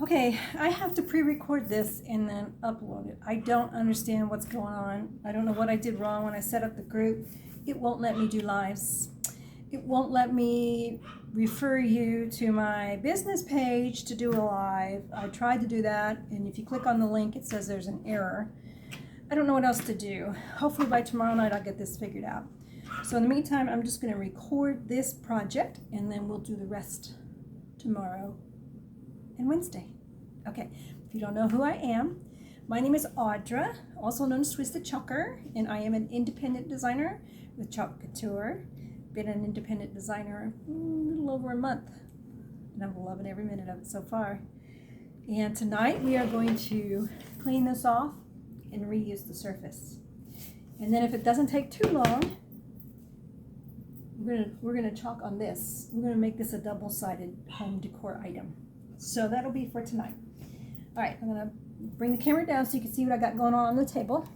Okay, I have to pre-record this and then upload it. I don't understand what's going on. I don't know what I did wrong when I set up the group. It won't let me do lives. It won't let me refer you to my business page to do a live. I tried to do that, and if you click on the link, it says there's an error. I don't know what else to do. Hopefully by tomorrow night I'll get this figured out. So in the meantime, I'm just going to record this project, and then we'll do the rest tomorrow and Wednesday. Okay, if you don't know who I am, my name is Audra, also known as Twisted Chalker, and I am an independent designer with Couture. Been an independent designer a little over a month, and I'm loving every minute of it so far. And tonight we are going to clean this off and reuse the surface. And then if it doesn't take too long, we're gonna chalk on this. We're gonna make this a double-sided home decor item. So that'll be for tonight. All right, I'm gonna bring the camera down so you can see what I got going on the table.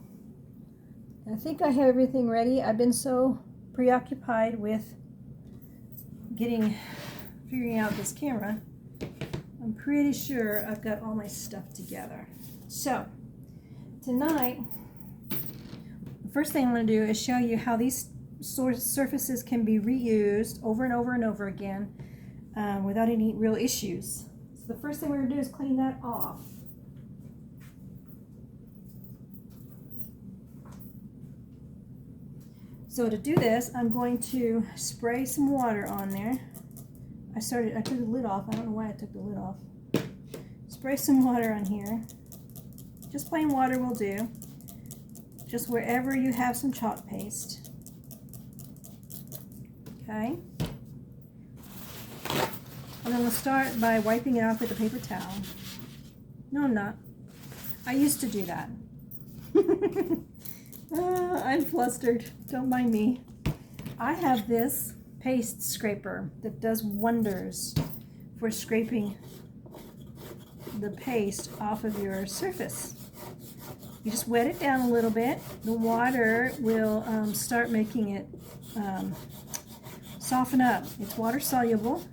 And I think I have everything ready. I've been so preoccupied with figuring out this camera. I'm pretty sure I've got all my stuff together. So tonight, the first thing I'm gonna do is show you how these surfaces can be reused over and over and over again without any real issues. So the first thing we're going to do is clean that off. So to do this, I'm going to spray some water on there. I took the lid off. I don't know why I took the lid off. Spray some water on here. Just plain water will do. Just wherever you have some chalk paste. Okay. I'm going to start by wiping it off with a paper towel. No, I'm not. I used to do that. I'm flustered. Don't mind me. I have this paste scraper that does wonders for scraping the paste off of your surface. You just wet it down a little bit. The water will start making it soften up. It's water soluble,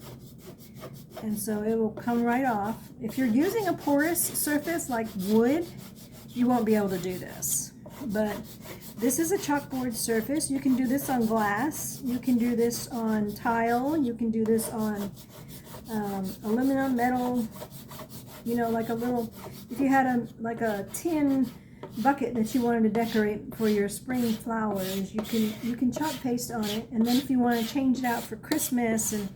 and so it will come right off. If you're using a porous surface like wood, you won't be able to do this. But this is a chalkboard surface. You can do this on glass. You can do this on tile. You can do this on aluminum, metal. You know, like a little. If you had a tin bucket that you wanted to decorate for your spring flowers, you can chalk paste on it, and then if you want to change it out for Christmas and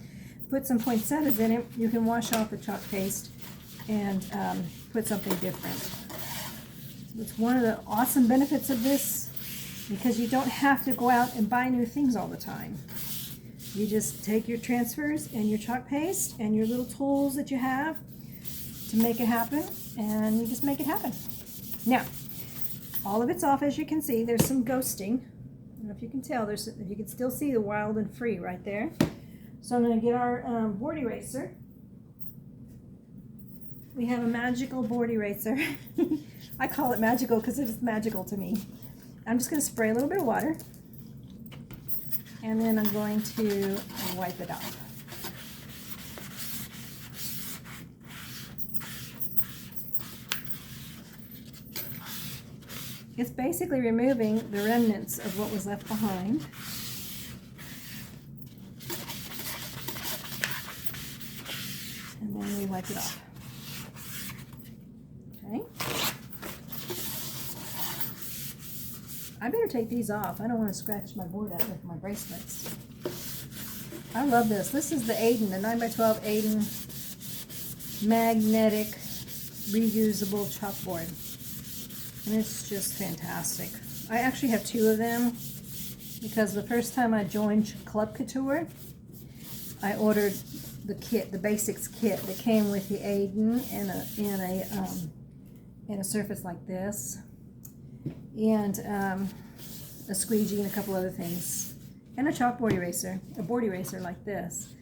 put some poinsettias in it, you can wash off the chalk paste and put something different. So it's one of the awesome benefits of this, because you don't have to go out and buy new things all the time. You just take your transfers and your chalk paste and your little tools that you have to make it happen, and you just make it happen. Now, all of it's off, as you can see. There's some ghosting. I don't know if you can tell. If you can still see the wild and free right there. So I'm going to get our board eraser. We have a magical board eraser. I call it magical because it's magical to me. I'm just going to spray a little bit of water, and then I'm going to wipe it off. It's basically removing the remnants of what was left behind. And then we wipe it off. Okay. I better take these off. I don't want to scratch my board out with my bracelets. I love this. This is the Aiden, the 9x12 Aiden magnetic reusable chalkboard. And it's just fantastic. I actually have two of them because the first time I joined Club Couture, I ordered the kit, the basics kit that came with the Aiden and a surface like this, and a squeegee and a couple other things, and a chalkboard eraser, a board eraser like this.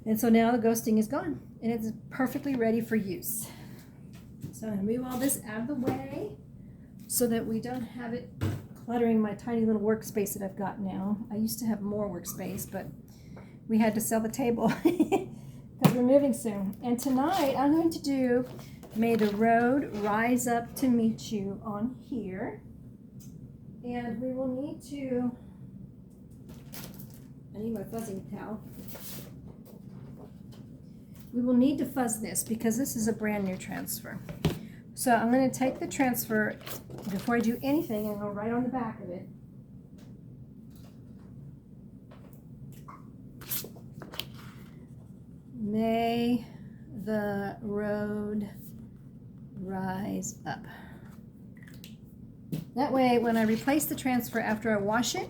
And so now the ghosting is gone, and it's perfectly ready for use. So I'm going to move all this out of the way so that we don't have it cluttering my tiny little workspace that I've got now. I used to have more workspace, but we had to sell the table because we're moving soon. And tonight I'm going to do May the Road Rise Up to Meet You on here. And we will need to, I need my fuzzing towel. We will need to fuzz this because this is a brand new transfer. So I'm going to take the transfer before I do anything and go right on the back of it. May the road rise up. That way, when I replace the transfer after I wash it,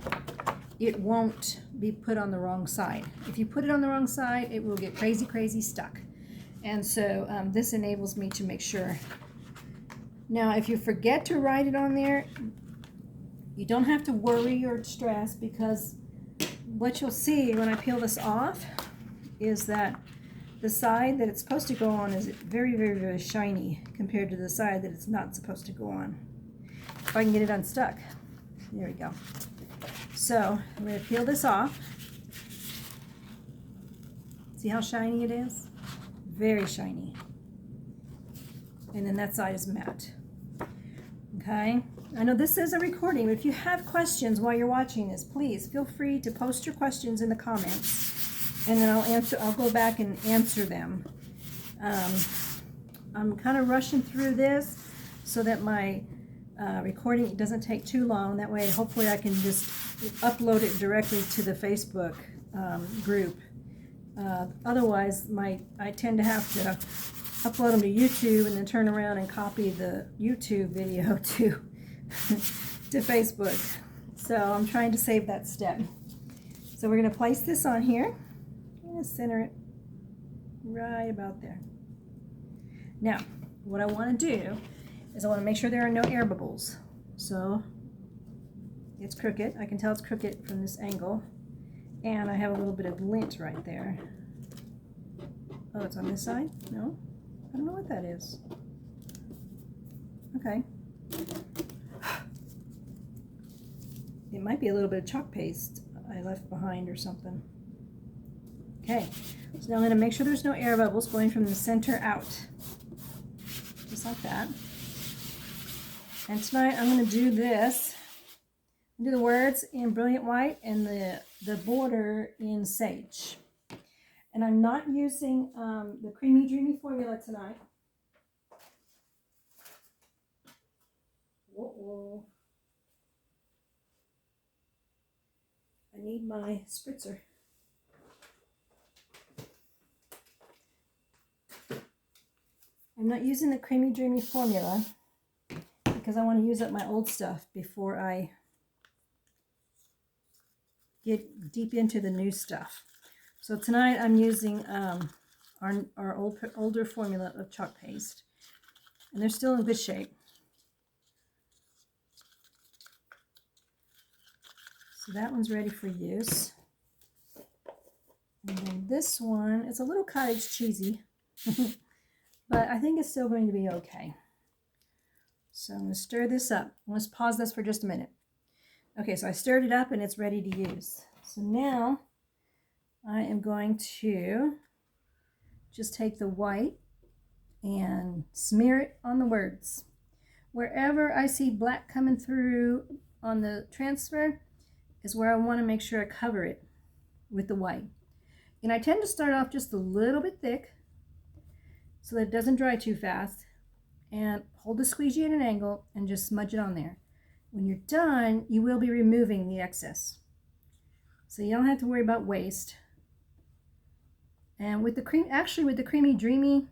it won't be put on the wrong side. If you put it on the wrong side, it will get crazy, crazy stuck. And so this enables me to make sure. Now, if you forget to write it on there, you don't have to worry or stress, because what you'll see when I peel this off is that the side that it's supposed to go on is very, very, very shiny compared to the side that it's not supposed to go on. If I can get it unstuck. There we go. So I'm going to peel this off. See how shiny it is? Very shiny. And then that side is matte. Okay? I know this is a recording, but if you have questions while you're watching this, please feel free to post your questions in the comments. And then I'll go back and answer them. I'm kind of rushing through this so that my recording doesn't take too long. That way, hopefully I can just upload it directly to the Facebook group. Otherwise, I tend to have to upload them to YouTube and then turn around and copy the YouTube video to Facebook. So I'm trying to save that step. So we're going to place this on here. I'm going to center it right about there. Now, what I want to do is I want to make sure there are no air bubbles. So it's crooked. I can tell it's crooked from this angle. And I have a little bit of lint right there. Oh, it's on this side? No? I don't know what that is. Okay. It might be a little bit of chalk paste I left behind or something. Okay, so now I'm going to make sure there's no air bubbles going from the center out. Just like that. And tonight I'm going to do this. Do the words in Brilliant White and the border in Sage. And I'm not using the Creamy Dreamy formula tonight. Whoa. I need my spritzer. I'm not using the Creamy Dreamy formula because I want to use up my old stuff before I get deep into the new stuff. So tonight I'm using our older formula of chalk paste, and they're still in good shape. So that one's ready for use. And then this one, it's a little cottage cheesy, but I think it's still going to be okay. So I'm going to stir this up. Let's pause this for just a minute. Okay, so I stirred it up and it's ready to use. So now I am going to just take the white and smear it on the words. Wherever I see black coming through on the transfer is where I want to make sure I cover it with the white. And I tend to start off just a little bit thick so that it doesn't dry too fast. And hold the squeegee at an angle and just smudge it on there. When you're done, you will be removing the excess. So you don't have to worry about waste. And with the Creamy Dreamy,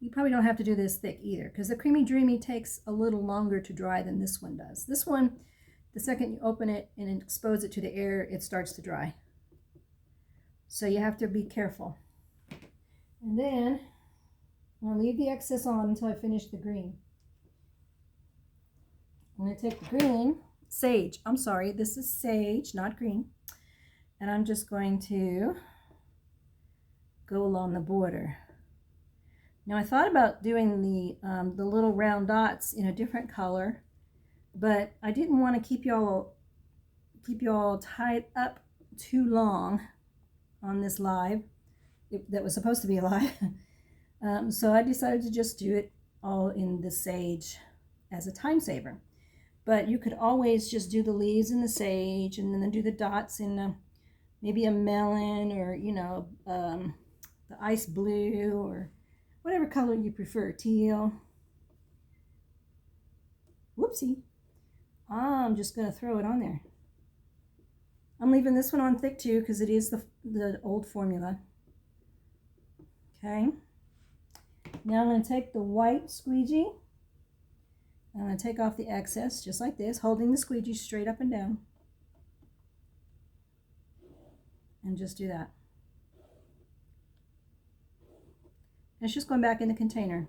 you probably don't have to do this thick either, because the Creamy Dreamy takes a little longer to dry than this one does. This one, the second you open it and expose it to the air, it starts to dry. So you have to be careful. And then I'll leave the excess on until I finish the green. I'm going to take the green, sage. I'm sorry, this is sage, not green. And I'm just going to go along the border. Now I thought about doing the little round dots in a different color, but I didn't want to keep y'all tied up too long on this live. that was supposed to be alive. So I decided to just do it all in the sage as a time saver. But you could always just do the leaves in the sage and then do the dots in maybe a melon, or, you know, the ice blue, or whatever color you prefer, teal. Whoopsie. I'm just going to throw it on there. I'm leaving this one on thick too because it is the old formula. Okay. Now I'm going to take the white squeegee. I'm going to take off the excess just like this, holding the squeegee straight up and down. And just do that. And it's just going back in the container.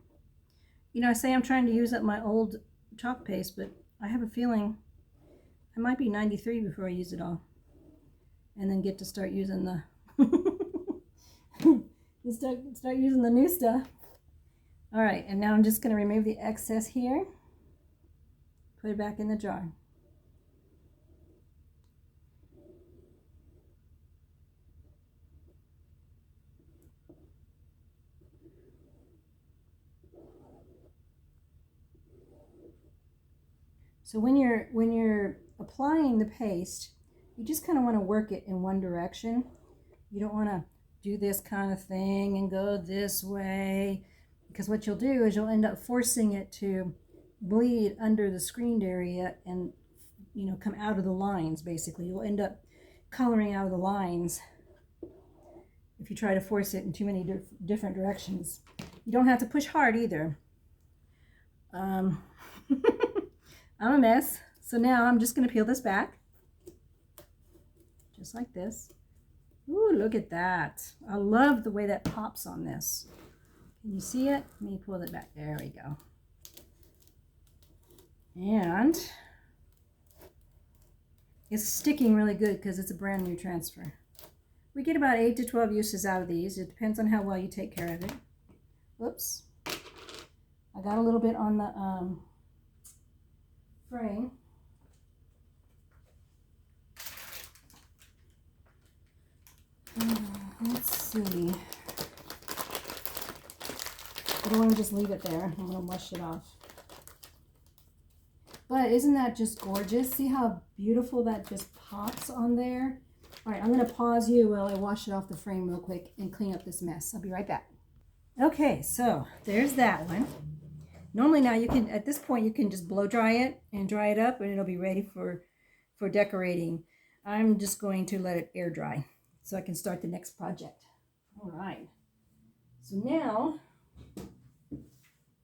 You know, I say I'm trying to use up my old chalk paste, but I have a feeling I might be 93 before I use it all. And then get to start using the start using the new stuff. All right, and now I'm just going to remove the excess here. Put it back in the jar. So when you're applying the paste, you just kind of want to work it in one direction. You don't want to do this kind of thing and go this way, because what you'll do is you'll end up forcing it to bleed under the screened area and, you know, come out of the lines. Basically, you'll end up coloring out of the lines if you try to force it in too many different directions. You don't have to push hard either. I'm a mess. So now I'm just going to peel this back. Just like this. Ooh, look at that. I love the way that pops on this. Can you see it? Let me pull it back. There we go. And it's sticking really good because it's a brand new transfer. We get about 8 to 12 uses out of these. It depends on how well you take care of it. Whoops. I got a little bit on the frame. Let's see. I don't want to just leave it there. I'm going to wash it off. But isn't that just gorgeous? See how beautiful that just pops on there? All right, I'm going to pause you while I wash it off the frame real quick and clean up this mess. I'll be right back. Okay, so there's that one. Normally now you can, at this point, you can just blow dry it and dry it up and it'll be ready for decorating. I'm just going to let it air dry so I can start the next project. All right. So now,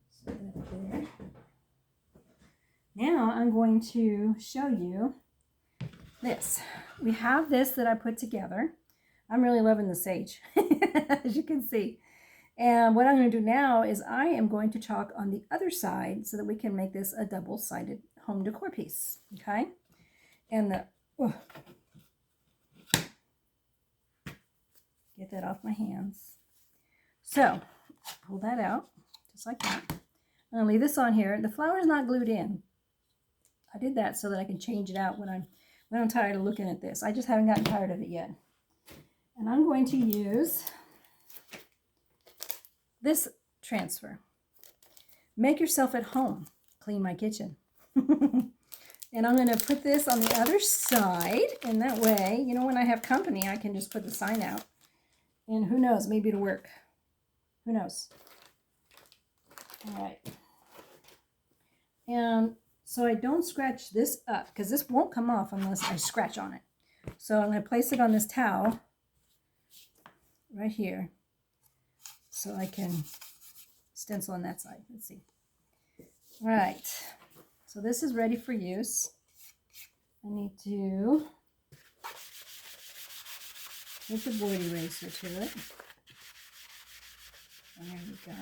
set that up there. Now I'm going to show you this. We have this that I put together. I'm really loving the sage, as you can see. And what I'm going to do now is I am going to chalk on the other side so that we can make this a double-sided home decor piece. Okay? And get that off my hands. So pull that out just like that. I'm going to leave this on here. The flower is not glued in. I did that so that I can change it out when I'm tired of looking at this. I just haven't gotten tired of it yet. And I'm going to use this transfer. Make yourself at home. Clean my kitchen. And I'm going to put this on the other side, and that way, you know, when I have company, I can just put the sign out. And who knows, maybe it'll work. Who knows? All right. And so I don't scratch this up, because this won't come off unless I scratch on it. So I'm going to place it on this towel right here so I can stencil on that side. Let's see. All right. So this is ready for use. I need to take the board eraser to it. There we go.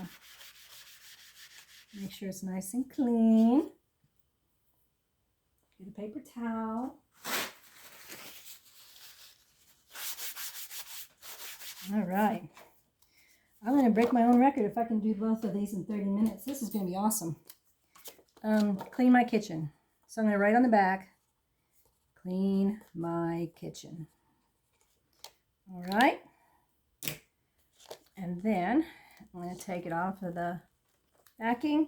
Make sure it's nice and clean. Get a paper towel. All right. I'm going to break my own record if I can do both of these in 30 minutes. This is going to be awesome. Clean my kitchen. So I'm going to write on the back, clean my kitchen. All right. And then I'm going to take it off of the backing.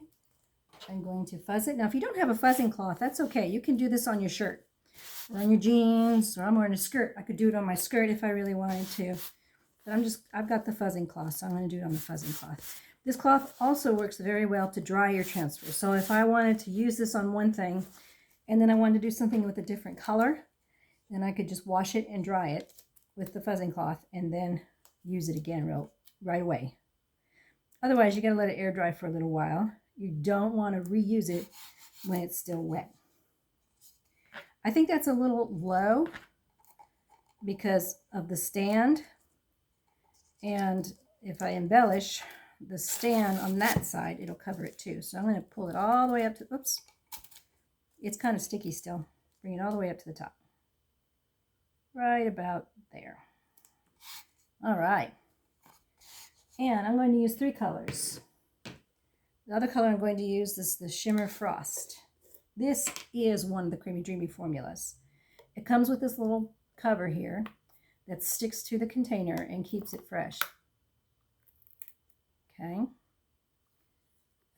I'm going to fuzz it. Now, if you don't have a fuzzing cloth, that's okay. You can do this on your shirt, or on your jeans, or I'm wearing a skirt. I could do it on my skirt if I really wanted to. But I've got the fuzzing cloth, so I'm going to do it on the fuzzing cloth. This cloth also works very well to dry your transfer. So if I wanted to use this on one thing, and then I wanted to do something with a different color, then I could just wash it and dry it with the fuzzing cloth, and then use it again right away. Otherwise, you got to let it air dry for a little while. You don't want to reuse it when it's still wet. I think that's a little low because of the stand. And if I embellish the stand on that side, it'll cover it too. So I'm going to pull it all the way up to, oops, it's kind of sticky still. Bring it all the way up to the top. Right about there. All right. And I'm going to use 3 colors. The other color I'm going to use is the Shimmer Frost. This is one of the Creamy Dreamy formulas. It comes with this little cover here that sticks to the container and keeps it fresh. Okay.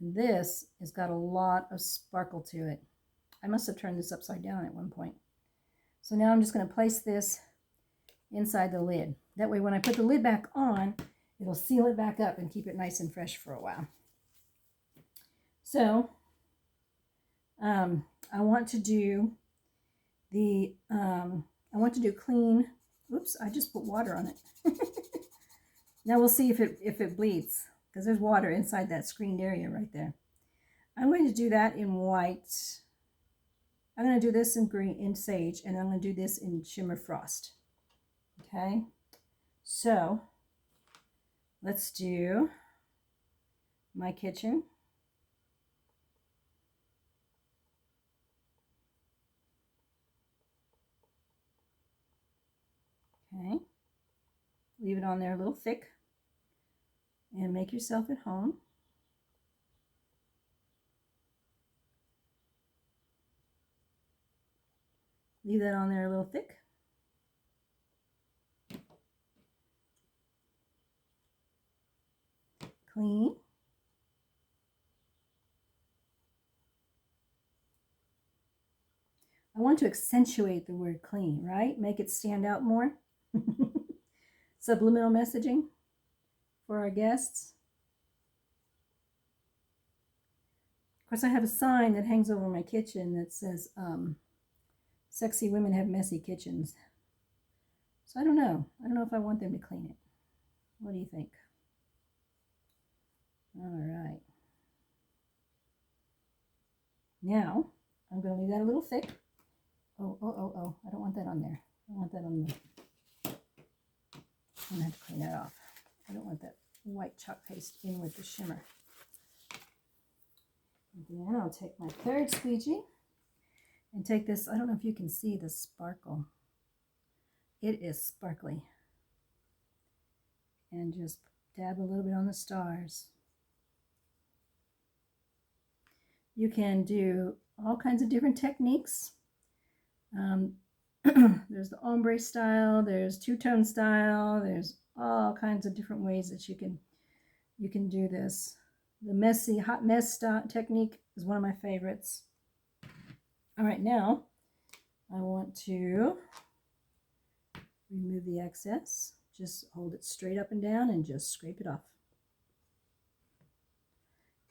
And this has got a lot of sparkle to it. I must have turned this upside down at one point. So now I'm just going to place this inside the lid. That way when I put the lid back on, it'll seal it back up and keep it nice and fresh for a while. So I want to do clean. Oops, I just put water on it. Now we'll see if it bleeds, because there's water inside that screened area right there. I'm going to do that in white. I'm going to do this in green, in sage, and I'm going to do this in Shimmer Frost. Okay, so let's do my kitchen. Okay, leave it on there a little thick and make yourself at home. Leave that on there a little thick. Clean. I want to accentuate the word clean, right? Make it stand out more. Subliminal messaging for our guests. Of course, I have a sign that hangs over my kitchen that says, sexy women have messy kitchens. So I don't know. I don't know if I want them to clean it. What do you think? All right. Now, I'm going to leave that a little thick. Oh. I don't want that on there. I want that on the... I'm going to have to clean that off. I don't want that white chalk paste in with the shimmer. And then I'll take my third squeegee and take this. I don't know if you can see the sparkle. It is sparkly. And just dab a little bit on the stars. You can do all kinds of different techniques. There's the ombre style, there's two-tone style, there's all kinds of different ways that you can do this. The messy, hot mess technique is one of my favorites. All right, now I want to remove the excess. Just hold it straight up and down and just scrape it off.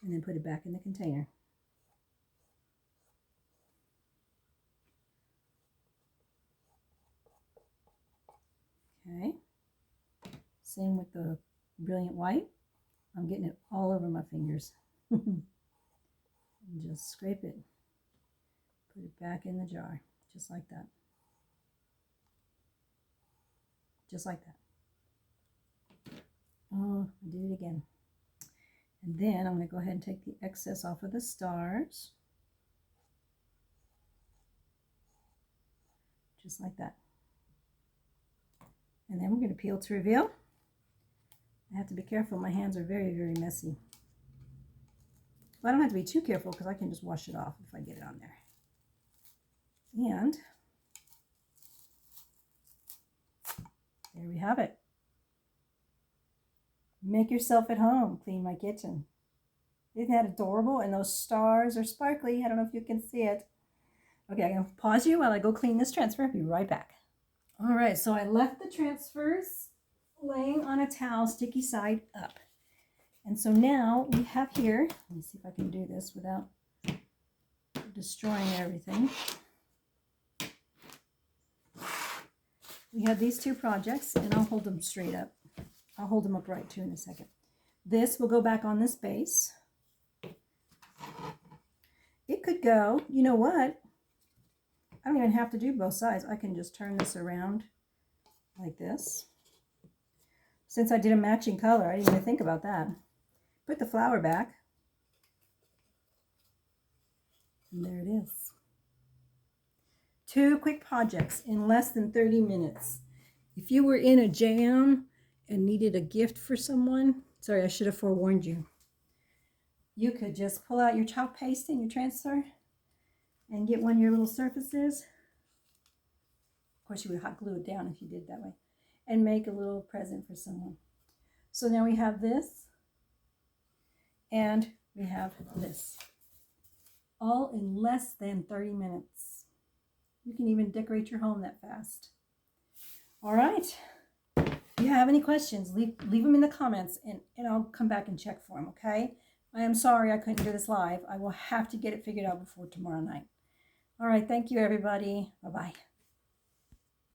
And then put it back in the container. Okay, same with the brilliant white. I'm getting it all over my fingers. And just scrape it, put it back in the jar, just like that. Just like that. Oh, I did it again. And then I'm going to go ahead and take the excess off of the stars. Just like that. And then we're going to peel to reveal. I have to be careful. My hands are very, very messy. Well, I don't have to be too careful because I can just wash it off if I get it on there. And there we have it. Make yourself at home. Clean my kitchen. Isn't that adorable? And those stars are sparkly. I don't know if you can see it. Okay, I'm going to pause you while I go clean this transfer. Be right back. All right, so I left the transfers laying on a towel, sticky side up. And so now we have here, let me see if I can do this without destroying everything. We have these two projects, and I'll hold them straight up. I'll hold them upright too in a second. This will go back on this base. It could go, you know what? I don't even have to do both sides. I can just turn this around like this. Since I did a matching color, I didn't even think about that. Put the flower back. And there it is. 2 quick projects in less than 30 minutes. If you were in a jam and needed a gift for someone, sorry, I should have forewarned you. You could just pull out your chalk paste and your transfer and get one of your little surfaces. Of course, you would hot glue it down if you did it that way. And make a little present for someone. So now we have this. And we have this. All in less than 30 minutes. You can even decorate your home that fast. All right. If you have any questions, leave them in the comments and I'll come back and check for them, okay? I am sorry I couldn't do this live. I will have to get it figured out before tomorrow night. All right, thank you, everybody. Bye-bye.